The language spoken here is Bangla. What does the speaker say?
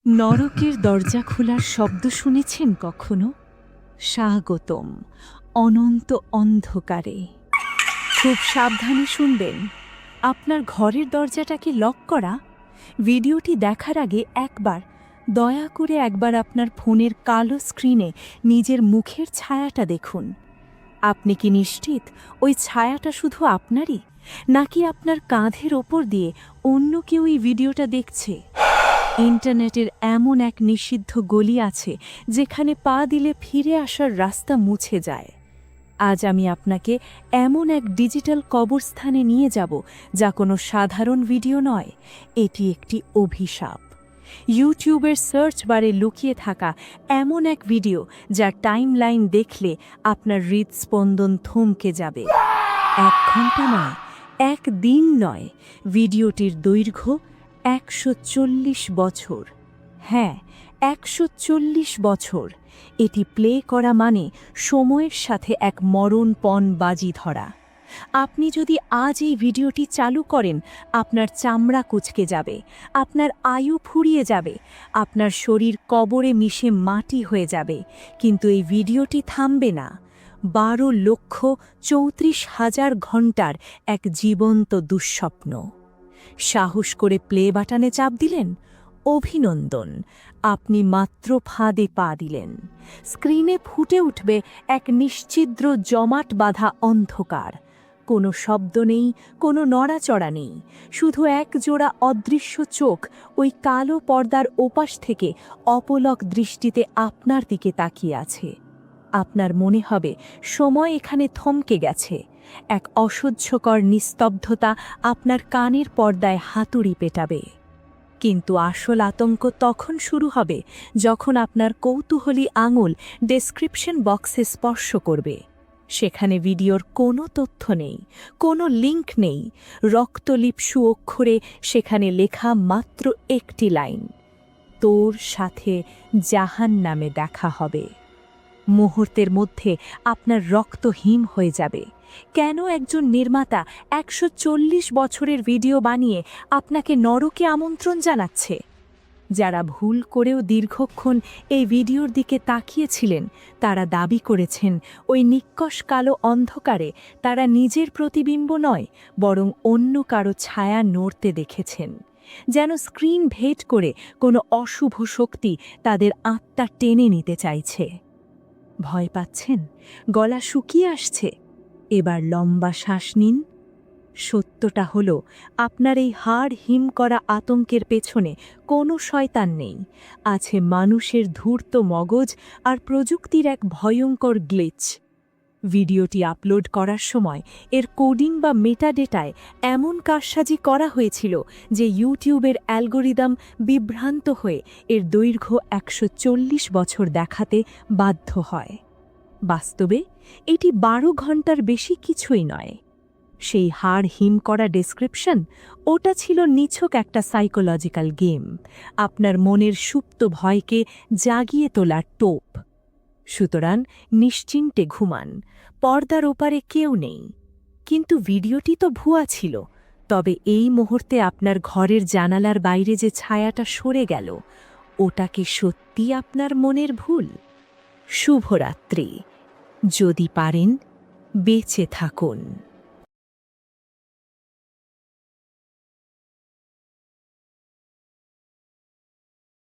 নরকের দরজা খোলার শব্দ শুনেছেন কখনো? স্বাগতম অনন্ত অন্ধকারে। খুব সাবধানে শুনবেন। আপনার ঘরের দরজাটা কি লক করা? ভিডিওটি দেখার আগে দয়া করে একবার আপনার ফোনের কালো স্ক্রিনে নিজের মুখের ছায়াটা দেখুন। আপনি কি নিশ্চিত ওই ছায়াটা শুধু আপনারই, নাকি আপনার কাঁধের ওপর দিয়ে অন্য কেউ এই ভিডিওটা দেখছে? ইন্টারনেটের এমন এক নিষিদ্ধ গলি আছে যেখানে পা দিলে ফিরে আসার রাস্তা মুছে যায়। আজ আমি আপনাকে এমন এক ডিজিটাল কবরস্থানে নিয়ে যাব যা কোনো সাধারণ ভিডিও নয়, এটি একটি অভিশাপ। ইউটিউবের সার্চ বারে লুকিয়ে থাকা এমন এক ভিডিও যার টাইমলাইন দেখলে আপনার হৃদস্পন্দন থমকে যাবে। 1 ঘন্টা নয়, 1 দিন নয়, ভিডিওটির দৈর্ঘ্য 140 বছর। হ্যাঁ, 140 বছর। এটি প্লে করা মানে সময়ের সাথে এক মরণপণ বাজি ধরা। আপনি যদি আজ এই ভিডিওটি চালু করেন, আপনার চামড়া কুঁচকে যাবে, আপনার আয়ু ফুরিয়ে যাবে, আপনার শরীর কবরে মিশে মাটি হয়ে যাবে। কিন্তু এই ভিডিওটি থামবে না। 12,34,000 ঘণ্টার এক জীবন্ত দুঃস্বপ্ন। সাহস করে প্লে বাটনে চাপ দিলেন? অভিনন্দন, আপনি মাত্র ফাঁদে পা দিলেন। স্ক্রিনে ফুটে উঠবে এক নিশ্ছিদ্র জমাট বাঁধা অন্ধকার। কোনো শব্দ নেই, কোনো নড়াচড়া নেই, শুধু এক জোড়া অদৃশ্য চোখ ওই কালো পর্দার ওপাশ থেকে অপলক দৃষ্টিতে আপনার দিকে তাকিয়ে আছে। আপনার মনে হবে সময় এখানে থমকে গেছে। এক অসহ্যকর নিস্তব্ধতা আপনার কানের পর্দায় হাতুড়ি পেটাবে। কিন্তু আসল আতঙ্ক তখন শুরু হবে যখন আপনার কৌতূহলী আঙুল ডেসক্রিপশন বক্সে স্পর্শ করবে। সেখানে ভিডিওর কোনো তথ্য নেই, কোনো লিঙ্ক নেই, রক্তলিপ্সু অক্ষরে সেখানে লেখা মাত্র একটি লাইন: তোর সাথে জাহান্নামে দেখা হবে। মুহূর্তের মধ্যে আপনার রক্ত হিম হয়ে যাবে। কেন একজন নির্মাতা 140 বছরের ভিডিও বানিয়ে আপনাকে নরকে আমন্ত্রণ জানাচ্ছে? যারা ভুল করেও দীর্ঘক্ষণ এই ভিডিওর দিকে তাকিয়েছিলেন, তারা দাবি করেছেন ওই নিক্কশ কালো অন্ধকারে তারা নিজের প্রতিবিম্ব নয়, বরং অন্য কারো ছায়া নড়তে দেখেছেন। যেন স্ক্রিন ভেদ করে কোনো অশুভ শক্তি তাদের আত্মা টেনে নিতে চাইছে। ভয় পাচ্ছেন? গলা শুকিয়ে আসছে? এবার লম্বা শ্বাস নিন। সত্যটা হলো, আপনার এই হাড় হিম করা আতঙ্কের পেছনে কোনো শয়তান নেই। আছে মানুষের ধূর্ত মগজ আর প্রযুক্তির এক ভয়ঙ্কর গ্লিচ। ভিডিওটি আপলোড করার সময় এর কোডিং বা মেটাডেটায় এমন কারসাজি করা হয়েছিল যে ইউটিউবের অ্যালগোরিদম বিভ্রান্ত হয়ে এর দৈর্ঘ্য 140 বছর দেখাতে বাধ্য হয়। বাস্তবে এটি 12 ঘন্টার বেশি কিছুই নয়। সেই হাড় হিম করা ডেসক্রিপশন, ওটা ছিল নিছক একটা সাইকোলজিক্যাল গেম, আপনার মনের সুপ্ত ভয়কে জাগিয়ে তোলার টোপ। সুতরাং নিশ্চিন্তে ঘুমান, পর্দার ওপারে কেউ নেই। কিন্তু ভিডিওটি তো ভুয়া ছিল। তবে এই মুহূর্তে আপনার ঘরের জানালার বাইরে যে ছায়াটা সরে গেল, ওটা কি সত্যি আপনার মনের ভুল? শুভরাত্রি। যদি পারেন, বেঁচে থাকুন।